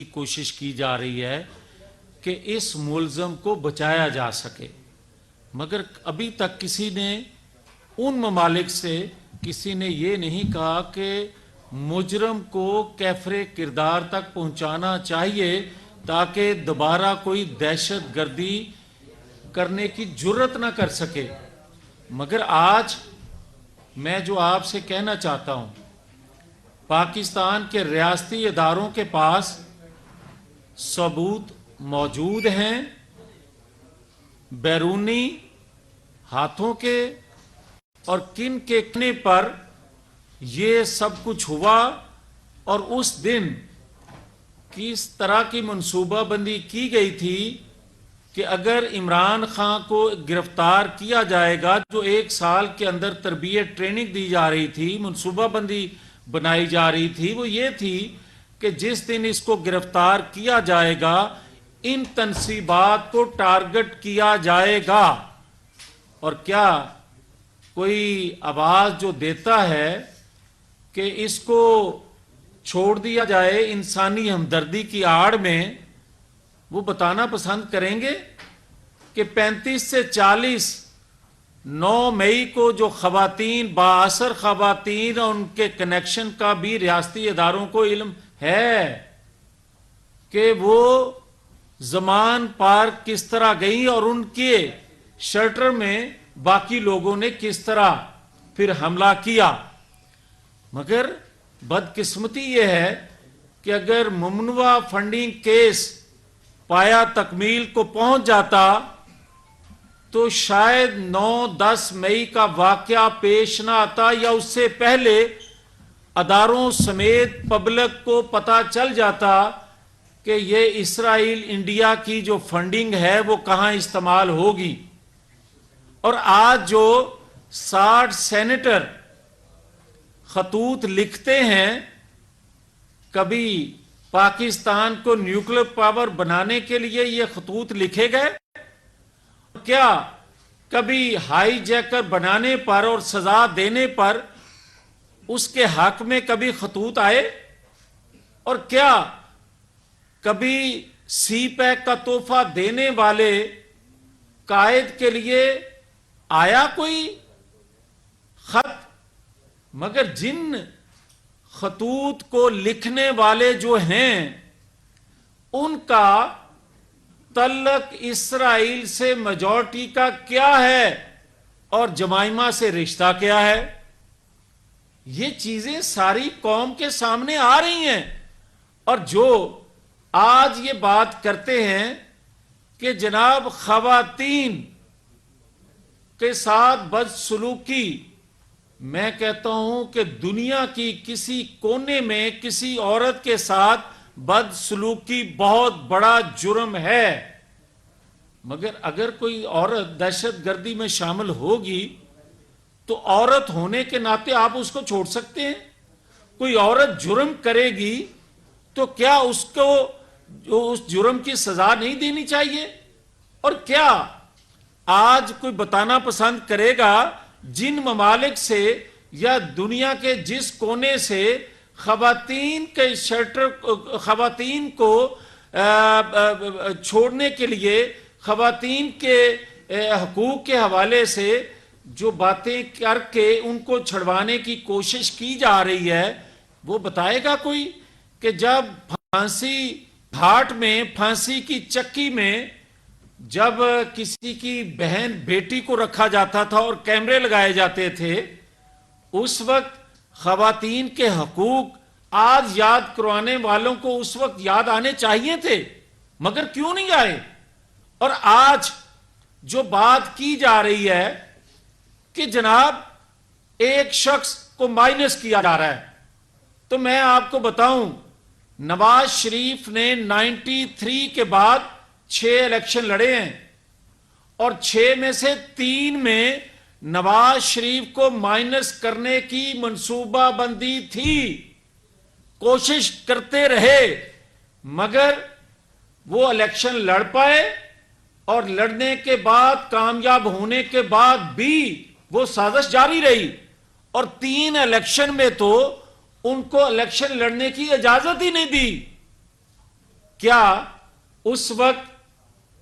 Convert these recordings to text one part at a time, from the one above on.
کی کوشش کی جا رہی ہے کہ اس ملزم کو بچایا جا سکے، مگر ابھی تک کسی نے ان ممالک سے کسی نے یہ نہیں کہا کہ مجرم کو کیفر کردار تک پہنچانا چاہیے تاکہ دوبارہ کوئی دہشت گردی کرنے کی جرت نہ کر سکے۔ مگر آج میں جو آپ سے کہنا چاہتا ہوں، پاکستان کے ریاستی اداروں کے پاس ثبوت موجود ہیں، بیرونی ہاتھوں کے اور کن کے کہنے پر یہ سب کچھ ہوا، اور اس دن کس طرح کی منصوبہ بندی کی گئی تھی کہ اگر عمران خان کو گرفتار کیا جائے گا، جو 1 سال کے اندر تربیت ٹریننگ دی جا رہی تھی، منصوبہ بندی بنائی جا رہی تھی، وہ یہ تھی کہ جس دن اس کو گرفتار کیا جائے گا ان تنصیبات کو ٹارگٹ کیا جائے گا۔ اور کیا کوئی آواز جو دیتا ہے کہ اس کو چھوڑ دیا جائے انسانی ہمدردی کی آڑ میں، وہ بتانا پسند کریں گے کہ 35 سے 40 9 مئی کو جو خواتین بااثر خواتین اور ان کے کنیکشن کا بھی ریاستی اداروں کو علم ہے کہ وہ زمان پار کس طرح گئی اور ان کے شیلٹر میں باقی لوگوں نے کس طرح پھر حملہ کیا۔ مگر بدقسمتی یہ ہے کہ اگر ممنوعہ فنڈنگ کیس پایا تکمیل کو پہنچ جاتا تو شاید 9-10 مئی کا واقعہ پیش نہ آتا، یا اس سے پہلے اداروں سمیت پبلک کو پتہ چل جاتا کہ یہ اسرائیل انڈیا کی جو فنڈنگ ہے وہ کہاں استعمال ہوگی۔ اور آج جو 60 سینیٹر خطوط لکھتے ہیں، کبھی پاکستان کو نیوکلیر پاور بنانے کے لیے یہ خطوط لکھے گئے؟ کیا کبھی ہائی جیکر بنانے پر اور سزا دینے پر اس کے حق میں کبھی خطوط آئے؟ اور کیا کبھی سی پیک کا تحفہ دینے والے قائد کے لیے آیا کوئی خط؟ مگر جن خطوط کو لکھنے والے جو ہیں ان کا تعلق اسرائیل سے میجورٹی کا کیا ہے اور جمائمہ سے رشتہ کیا ہے؟ یہ چیزیں ساری قوم کے سامنے آ رہی ہیں، اور جو آج یہ بات کرتے ہیں کہ جناب خواتین کے ساتھ بدسلوکی، میں کہتا ہوں کہ دنیا کی کسی کونے میں کسی عورت کے ساتھ بدسلوکی بہت بڑا جرم ہے، مگر اگر کوئی عورت دہشت گردی میں شامل ہوگی تو عورت ہونے کے ناطے آپ اس کو چھوڑ سکتے ہیں؟ کوئی عورت جرم کرے گی تو کیا اس کو اس جرم کی سزا نہیں دینی چاہیے؟ اور کیا آج کوئی بتانا پسند کرے گا جن ممالک سے یا دنیا کے جس کونے سے خواتین کے شیلٹر، خواتین کو چھوڑنے کے لیے، خواتین کے حقوق کے حوالے سے جو باتیں کر کے ان کو چھڑوانے کی کوشش کی جا رہی ہے، وہ بتائے گا کوئی کہ جب پھانسی گھاٹ میں، پھانسی کی چکی میں جب کسی کی بہن بیٹی کو رکھا جاتا تھا اور کیمرے لگائے جاتے تھے، اس وقت خواتین کے حقوق آج یاد کروانے والوں کو اس وقت یاد آنے چاہیے تھے، مگر کیوں نہیں آئے؟ اور آج جو بات کی جا رہی ہے کہ جناب ایک شخص کو مائنس کیا جا رہا ہے، تو میں آپ کو بتاؤں نواز شریف نے 93 کے بعد 6 الیکشن لڑے ہیں، اور 6 میں سے 3 میں نواز شریف کو مائنس کرنے کی منصوبہ بندی تھی، کوشش کرتے رہے، مگر وہ الیکشن لڑ پائے، اور لڑنے کے بعد کامیاب ہونے کے بعد بھی وہ سازش جاری رہی، اور 3 الیکشن میں تو ان کو الیکشن لڑنے کی اجازت ہی نہیں دی۔ کیا اس وقت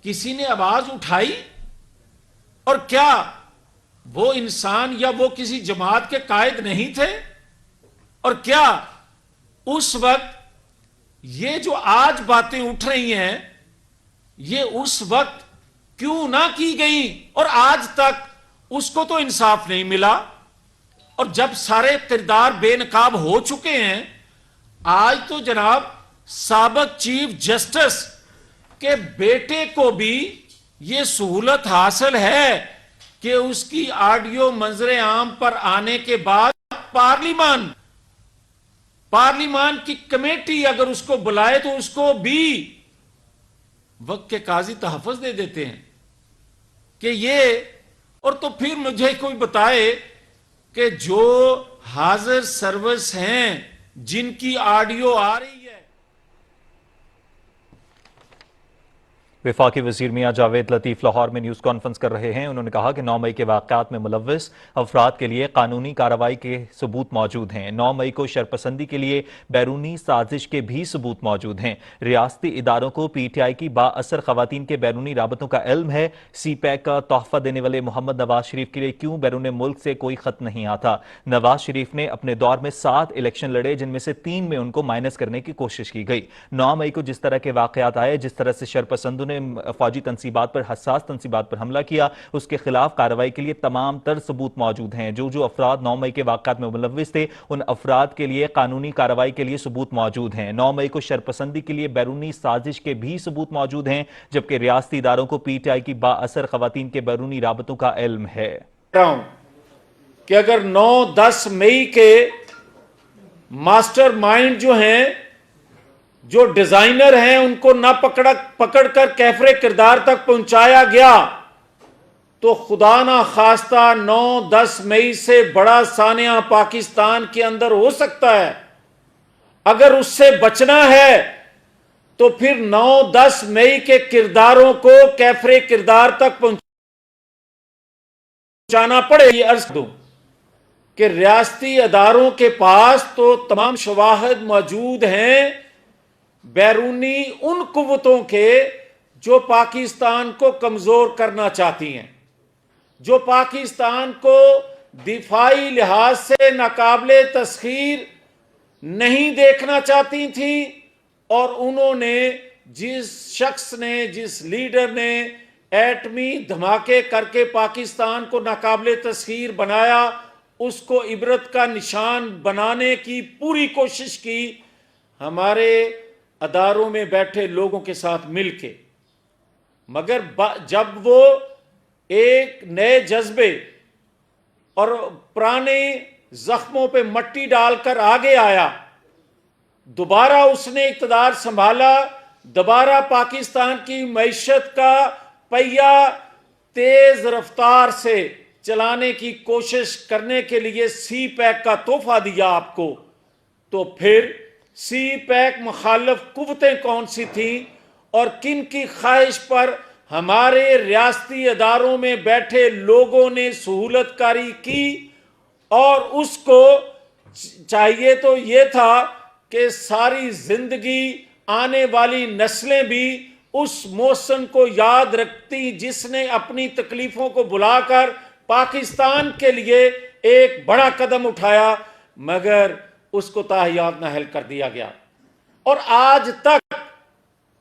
کسی نے آواز اٹھائی؟ اور کیا وہ انسان یا وہ کسی جماعت کے قائد نہیں تھے؟ اور کیا اس وقت یہ جو آج باتیں اٹھ رہی ہیں یہ اس وقت کیوں نہ کی گئیں اور آج تک اس کو تو انصاف نہیں ملا؟ اور جب سارے کردار بے نقاب ہو چکے ہیں، آج تو جناب سابق چیف جسٹس کے بیٹے کو بھی یہ سہولت حاصل ہے کہ اس کی آڈیو منظر عام پر آنے کے بعد پارلیمان کی کمیٹی اگر اس کو بلائے تو اس کو بھی وقت کے قاضی تحفظ دے دیتے ہیں کہ یہ. اور تو پھر مجھے کوئی بتائے کہ جو حاضر سروس ہیں جن کی آڈیو آ رہی ہے. وفاقی وزیر میاں جاوید لطیف لاہور میں نیوز کانفرنس کر رہے ہیں. انہوں نے کہا کہ 9 مئی کے واقعات میں ملوث افراد کے لیے قانونی کارروائی کے ثبوت موجود ہیں. 9 مئی کو شرپسندی کے لیے بیرونی سازش کے بھی ثبوت موجود ہیں. ریاستی اداروں کو پی ٹی آئی کی با اثر خواتین کے بیرونی رابطوں کا علم ہے. سی پیک کا تحفہ دینے والے محمد نواز شریف کے لیے کیوں بیرون ملک سے کوئی خط نہیں آتا؟ نواز شریف نے اپنے دور میں 7 الیکشن لڑے جن میں سے 3 میں ان کو مائنس کرنے کی کوشش کی گئی. 9 مئی کو جس طرح کے واقعات آئے، جس طرح سے شرپسندوں نے فوجی تنصیبات پر، حساس تنصیبات پر حملہ کیا، اس کے خلاف کارروائی کے لیے تمام تر ثبوت موجود ہیں. جو افراد 9 مئی کے واقعات میں ملوث تھے ان افراد کے لیے قانونی کارروائی کے لیے ثبوت موجود ہیں. 9 مئی کو شرپسندی کے لیے بیرونی سازش کے بھی ثبوت موجود ہیں، جبکہ ریاستی اداروں کو پی ٹی آئی کی با اثر خواتین کے بیرونی رابطوں کا علم ہے. کہ اگر 9-10 مئی کے ماسٹر مائنڈ جو ہیں، جو ڈیزائنر ہیں، ان کو نہ پکڑ کر کیفر کردار تک پہنچایا گیا تو خدا نہ خواستہ 9-10 مئی سے بڑا سانحہ پاکستان کے اندر ہو سکتا ہے. اگر اس سے بچنا ہے تو پھر 9-10 مئی کے کرداروں کو کیفر کردار تک پہنچانا پڑے. یہ عرض دوں کہ ریاستی اداروں کے پاس تو تمام شواہد موجود ہیں بیرونی ان قوتوں کے جو پاکستان کو کمزور کرنا چاہتی ہیں، جو پاکستان کو دفاعی لحاظ سے ناقابل تسخیر نہیں دیکھنا چاہتی تھیں. اور انہوں نے جس شخص نے، جس لیڈر نے ایٹمی دھماکے کر کے پاکستان کو ناقابل تسخیر بنایا، اس کو عبرت کا نشان بنانے کی پوری کوشش کی ہمارے اداروں میں بیٹھے لوگوں کے ساتھ مل کے. مگر جب وہ ایک نئے جذبے اور پرانے زخموں پہ مٹی ڈال کر آگے آیا، دوبارہ اس نے اقتدار سنبھالا، دوبارہ پاکستان کی معیشت کا پہیہ تیز رفتار سے چلانے کی کوشش کرنے کے لیے سی پیک کا تحفہ دیا آپ کو، تو پھر سی پیک مخالف قوتیں کون سی تھیں اور کن کی خواہش پر ہمارے ریاستی اداروں میں بیٹھے لوگوں نے سہولت کاری کی؟ اور اس کو چاہیے تو یہ تھا کہ ساری زندگی آنے والی نسلیں بھی اس محسن کو یاد رکھتی جس نے اپنی تکلیفوں کو بلا کر پاکستان کے لیے ایک بڑا قدم اٹھایا، مگر اس کو تاحیات نااہل کر دیا گیا. اور آج تک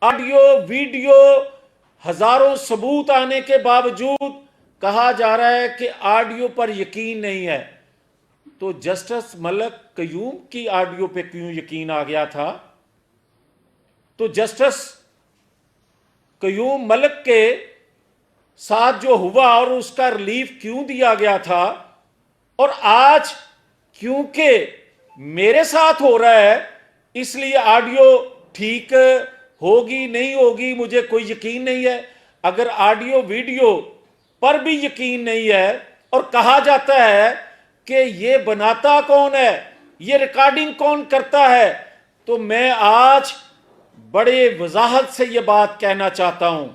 آڈیو ویڈیو ہزاروں ثبوت آنے کے باوجود کہا جا رہا ہے کہ آڈیو پر یقین نہیں ہے. تو جسٹس ملک قیوم کی آڈیو پہ کیوں یقین آ گیا تھا؟ تو جسٹس قیوم ملک کے ساتھ جو ہوا اور اس کا ریلیف کیوں دیا گیا تھا؟ اور آج کیونکہ میرے ساتھ ہو رہا ہے اس لیے آڈیو ٹھیک ہوگی نہیں ہوگی مجھے کوئی یقین نہیں ہے. اگر آڈیو ویڈیو پر بھی یقین نہیں ہے اور کہا جاتا ہے کہ یہ بناتا کون ہے، یہ ریکارڈنگ کون کرتا ہے، تو میں آج بڑے وضاحت سے یہ بات کہنا چاہتا ہوں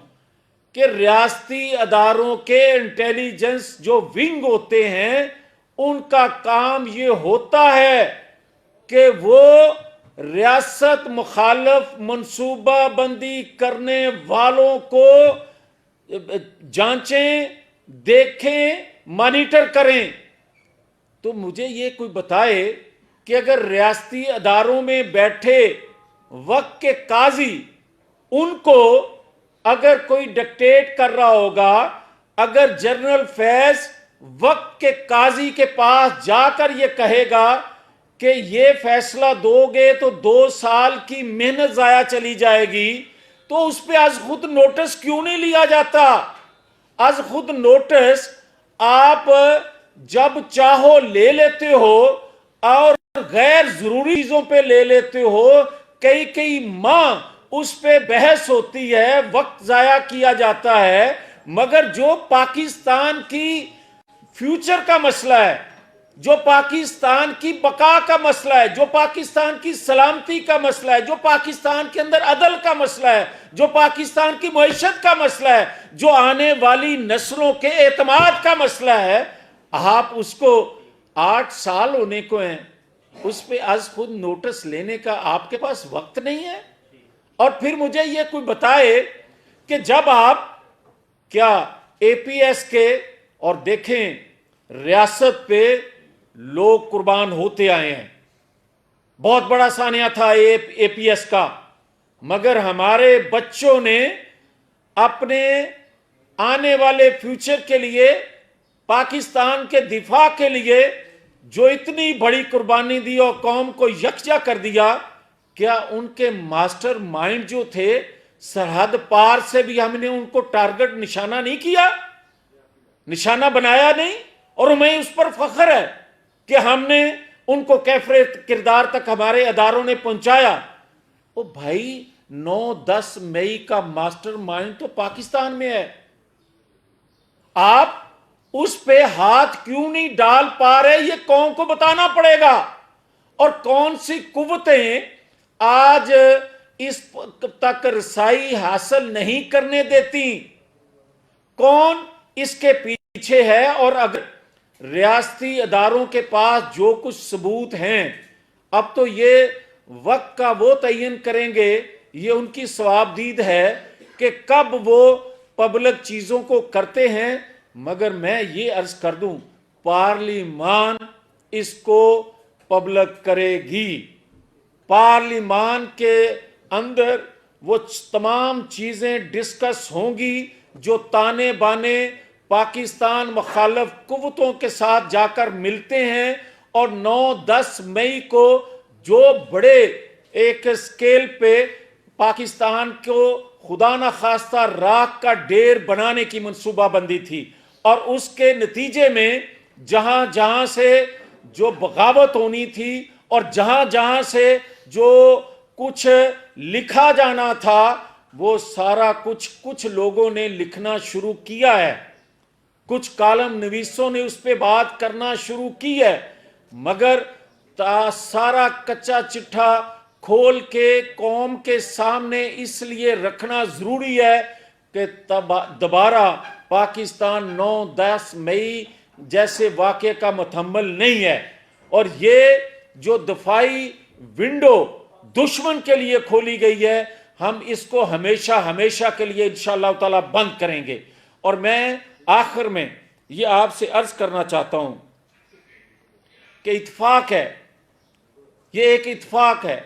کہ ریاستی اداروں کے انٹیلیجنس جو ونگ ہوتے ہیں ان کا کام یہ ہوتا ہے کہ وہ ریاست مخالف منصوبہ بندی کرنے والوں کو جانچیں، دیکھیں، مانیٹر کریں. تو مجھے یہ کوئی بتائے کہ اگر ریاستی اداروں میں بیٹھے وقت کے قاضی ان کو اگر کوئی ڈکٹیٹ کر رہا ہوگا، اگر جنرل فیض وقت کے قاضی کے پاس جا کر یہ کہے گا کہ یہ فیصلہ دو گے تو 2 سال کی محنت ضائع چلی جائے گی، تو اس پہ از خود نوٹس کیوں نہیں لیا جاتا؟ از خود نوٹس آپ جب چاہو لے لیتے ہو اور غیر ضروری چیزوں پہ لے لیتے ہو. کئی ماہ اس پہ بحث ہوتی ہے، وقت ضائع کیا جاتا ہے، مگر جو پاکستان کی فیوچر کا مسئلہ ہے، جو پاکستان کی بقا کا مسئلہ ہے، جو پاکستان کی سلامتی کا مسئلہ ہے، جو پاکستان کے اندر عدل کا مسئلہ ہے، جو پاکستان کی معیشت کا مسئلہ ہے، جو آنے والی نسلوں کے اعتماد کا مسئلہ ہے، آپ اس کو 8 سال ہونے کو ہیں، اس پہ از خود نوٹس لینے کا آپ کے پاس وقت نہیں ہے. اور پھر مجھے یہ کوئی بتائے کہ جب آپ کیا اے پی ایس کے، اور دیکھیں ریاست پہ لوگ قربان ہوتے آئے ہیں، بہت بڑا سانحہ تھا اے پی ایس کا، مگر ہمارے بچوں نے اپنے آنے والے فیوچر کے لیے، پاکستان کے دفاع کے لیے جو اتنی بڑی قربانی دی اور قوم کو یکجا کر دیا، کیا ان کے ماسٹر مائنڈ جو تھے سرحد پار سے بھی ہم نے ان کو ٹارگٹ نشانہ نہیں کیا، نشانہ بنایا نہیں؟ اور ہمیں اس پر فخر ہے کہ ہم نے ان کو کیفر کردار تک ہمارے اداروں نے پہنچایا. او بھائی، 9-10 مئی کا ماسٹر مائنڈ تو پاکستان میں ہے، آپ اس پہ ہاتھ کیوں نہیں ڈال پا رہے؟ یہ قوم کو بتانا پڑے گا. اور کون سی قوتیں آج اس تک رسائی حاصل نہیں کرنے دیتی؟ کون اس کے پیچھے ہے؟ اور اگر ریاستی اداروں کے پاس جو کچھ ثبوت ہیں، اب تو یہ وقت کا وہ تعین کریں گے، یہ ان کی ثوابدید ہے کہ کب وہ پبلک چیزوں کو کرتے ہیں. مگر میں یہ عرض کر دوں، پارلیمان اس کو پبلک کرے گی. پارلیمان کے اندر وہ تمام چیزیں ڈسکس ہوں گی جو تانے بانے پاکستان مخالف قوتوں کے ساتھ جا کر ملتے ہیں. اور 9-10 مئی کو جو بڑے ایک سکیل پہ پاکستان کو خدا نہ خواستہ راکھ کا ڈیر بنانے کی منصوبہ بندی تھی، اور اس کے نتیجے میں جہاں جہاں سے جو بغاوت ہونی تھی اور جہاں جہاں سے جو کچھ لکھا جانا تھا، وہ سارا کچھ لوگوں نے لکھنا شروع کیا ہے، کچھ کالم نویسوں نے اس پہ بات کرنا شروع کی ہے. مگر سارا کچا چٹھا کھول کے قوم کے سامنے اس لیے رکھنا ضروری ہے کہ دوبارہ پاکستان 9-10 مئی جیسے واقعے کا متحمل نہیں ہے. اور یہ جو دفاعی ونڈو دشمن کے لیے کھولی گئی ہے، ہم اس کو ہمیشہ کے لیے انشاءاللہ تعالی بند کریں گے. اور میں آخر میں یہ آپ سے عرض کرنا چاہتا ہوں کہ اتفاق ہے، یہ ایک اتفاق ہے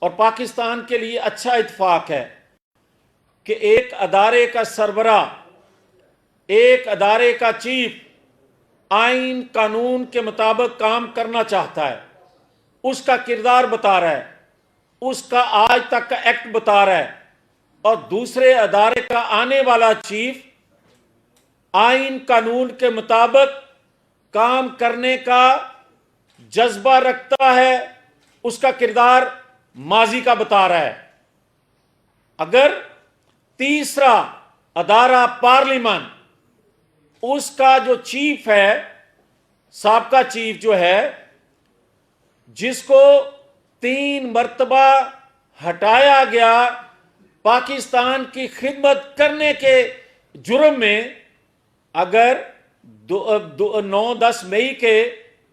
اور پاکستان کے لیے اچھا اتفاق ہے کہ ایک ادارے کا سربراہ، ایک ادارے کا چیف آئین قانون کے مطابق کام کرنا چاہتا ہے، اس کا کردار بتا رہا ہے، اس کا آج تک کا ایکٹ بتا رہا ہے. اور دوسرے ادارے کا آنے والا چیف آئین قانون کے مطابق کام کرنے کا جذبہ رکھتا ہے، اس کا کردار ماضی کا بتا رہا ہے. اگر تیسرا ادارہ پارلیمان، اس کا جو چیف ہے، سابقہ چیف جو ہے، جس کو 3 مرتبہ ہٹایا گیا پاکستان کی خدمت کرنے کے جرم میں، اگر 9-10 مئی کے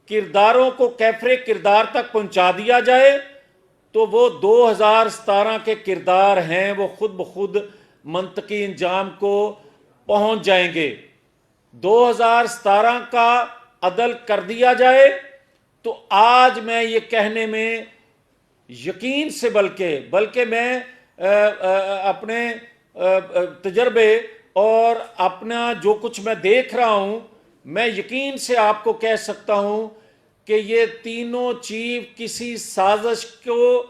کرداروں کو کیفر کردار تک پہنچا دیا جائے تو وہ 2017 کے کردار ہیں، وہ خود بخود منطقی انجام کو پہنچ جائیں گے۔ 2017 کا عدل کر دیا جائے تو آج میں یہ کہنے میں یقین سے بلکہ میں اپنے تجربے اور اپنا جو کچھ میں دیکھ رہا ہوں، میں یقین سے آپ کو کہہ سکتا ہوں کہ یہ تینوں چیف کسی سازش کو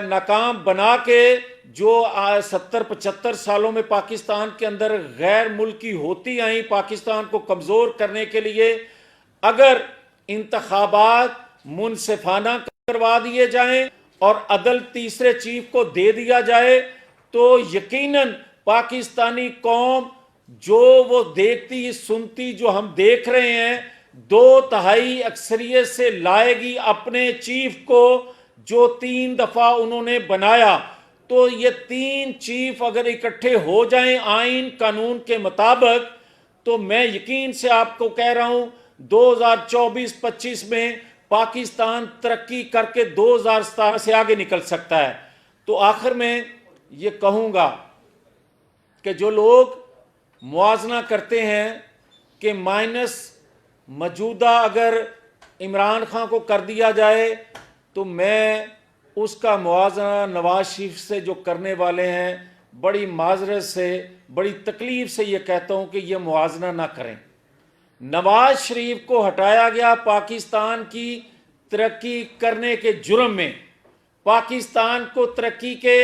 ناکام بنا کے، جو 70-75 سالوں میں پاکستان کے اندر غیر ملکی ہوتی آئیں پاکستان کو کمزور کرنے کے لیے، اگر انتخابات منصفانہ کروا دیے جائیں اور عدل تیسرے چیف کو دے دیا جائے تو یقیناً پاکستانی قوم جو وہ دیکھتی سنتی جو ہم دیکھ رہے ہیں 2/3 اکثریت سے لائے گی اپنے چیف کو، جو 3 دفعہ انہوں نے بنایا۔ تو یہ 3 چیف اگر اکٹھے ہو جائیں آئین قانون کے مطابق تو میں یقین سے آپ کو کہہ رہا ہوں 2024-25 میں پاکستان ترقی کر کے 2017 سے آگے نکل سکتا ہے۔ تو آخر میں یہ کہوں گا کہ جو لوگ موازنہ کرتے ہیں کہ مائنس موجودہ اگر عمران خان کو کر دیا جائے تو میں اس کا موازنہ نواز شریف سے جو کرنے والے ہیں بڑی معذرت سے، بڑی تکلیف سے یہ کہتا ہوں کہ یہ موازنہ نہ کریں۔ نواز شریف کو ہٹایا گیا پاکستان کی ترقی کرنے کے جرم میں، پاکستان کو ترقی کے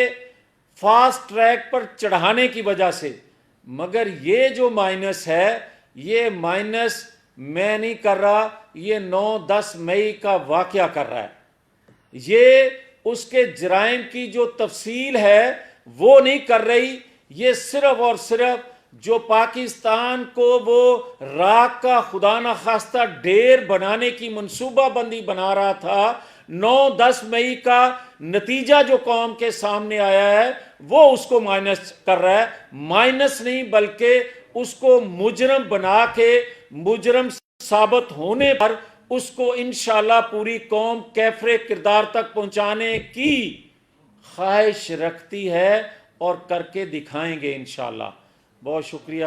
فاسٹ ٹریک پر چڑھانے کی وجہ سے، مگر یہ جو مائنس ہے یہ مائنس میں نہیں کر رہا، یہ 9-10 مئی کا واقعہ کر رہا ہے۔ یہ اس کے جرائم کی جو تفصیل ہے وہ نہیں کر رہی، یہ صرف اور صرف جو پاکستان کو وہ راک کا خدا نخواستہ ڈھیر بنانے کی منصوبہ بندی بنا رہا تھا، 9-10 مئی کا نتیجہ جو قوم کے سامنے آیا ہے وہ اس کو مائنس کر رہا ہے۔ مائنس نہیں بلکہ اس کو مجرم بنا کے مجرم ثابت ہونے پر اس کو انشاءاللہ پوری قوم کیفر کردار تک پہنچانے کی خواہش رکھتی ہے اور کر کے دکھائیں گے انشاءاللہ۔ بہت شکریہ۔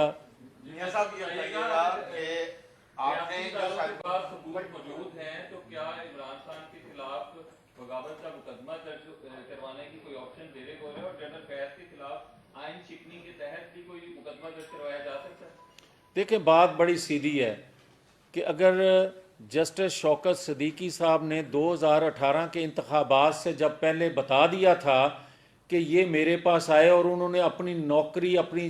میاں صاحب یہ بتائیے گا کہ آپ نے جو حکومت موجود ہیں تو کیا عمران خان کے خلاف بغاوت کا مقدمہ درج کروانے کی کوئی آپشن دے رہے ہو، اور جنرل فیض کے خلاف آئین شکنی کے تحت بھی کوئی مقدمہ درج کروایا جا سکتا ہے؟ دیکھیں بات بڑی سیدھی ہے کہ اگر جسٹس شوکت صدیقی صاحب نے 2018 کے انتخابات سے جب پہلے بتا دیا تھا کہ یہ میرے پاس آئے اور انہوں نے اپنی نوکری اپنی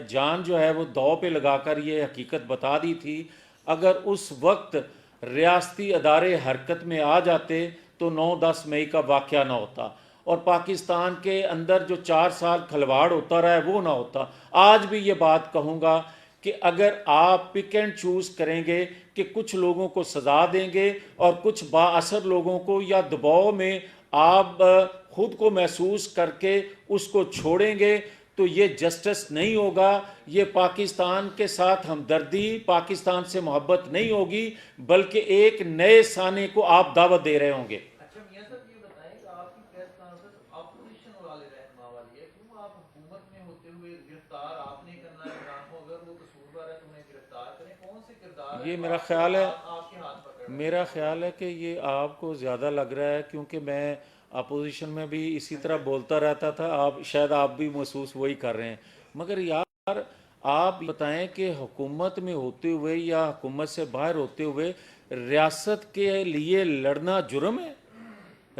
جان جو ہے وہ داؤ پہ لگا کر یہ حقیقت بتا دی تھی، اگر اس وقت ریاستی ادارے حرکت میں آ جاتے تو 9-10 مئی کا واقعہ نہ ہوتا اور پاکستان کے اندر جو 4 سال کھلواڑ ہوتا رہا ہے وہ نہ ہوتا۔ آج بھی یہ بات کہوں گا کہ اگر آپ پک اینڈ چوز کریں گے کہ کچھ لوگوں کو سزا دیں گے اور کچھ با اثر لوگوں کو یا دباؤ میں آپ خود کو محسوس کر کے اس کو چھوڑیں گے تو یہ جسٹس نہیں ہوگا، یہ پاکستان کے ساتھ ہمدردی، پاکستان سے محبت نہیں ہوگی، بلکہ ایک نئے سانے کو آپ دعوت دے رہے ہوں گے۔ اچھا میاں صاحب یہ بتائیں کہ آپ کی پریس کانفرنس اپوزیشن والے رہنما والی ہے، کیوں آپ حکومت میں ہوتے ہوئے گرفتار آپ نے کرنا ہے عمران کو، اگر وہ قصوروار ہے تو انہیں گرفتار کریں، کون سے کردار یہ میرا خیال ہے آپ کے ہاتھ پکڑ رہے ہیں؟ میرا خیال ہے کہ یہ آپ کو زیادہ لگ رہا ہے کیونکہ میں اپوزیشن میں بھی اسی طرح بولتا رہتا تھا، آپ شاید آپ بھی محسوس وہی کر رہے ہیں، مگر یار آپ بتائیں کہ حکومت میں ہوتے ہوئے یا حکومت سے باہر ہوتے ہوئے ریاست کے لیے لڑنا جرم ہے؟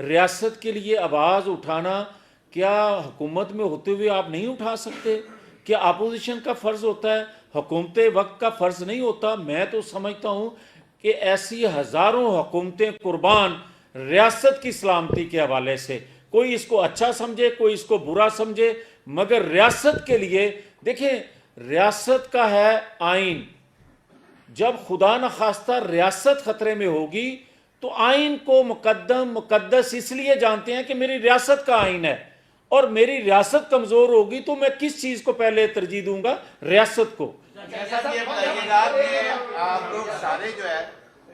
ریاست کے لیے آواز اٹھانا کیا حکومت میں ہوتے ہوئے آپ نہیں اٹھا سکتے؟ کیا اپوزیشن کا فرض ہوتا ہے، حکومت وقت کا فرض نہیں ہوتا؟ میں تو سمجھتا ہوں کہ ایسی ہزاروں حکومتیں قربان ریاست کی سلامتی کے حوالے سے، کوئی اس کو اچھا سمجھے کوئی اس کو برا سمجھے، مگر ریاست کے لیے دیکھیں ریاست کا ہے آئین، جب خدا نخواستہ ریاست خطرے میں ہوگی تو آئین کو مقدس اس لیے جانتے ہیں کہ میری ریاست کا آئین ہے، اور میری ریاست کمزور ہوگی تو میں کس چیز کو پہلے ترجیح دوں گا؟ ریاست کو۔ میاں صاحب یہ بتائیے گا کہ آپ لوگ سارے جو ہے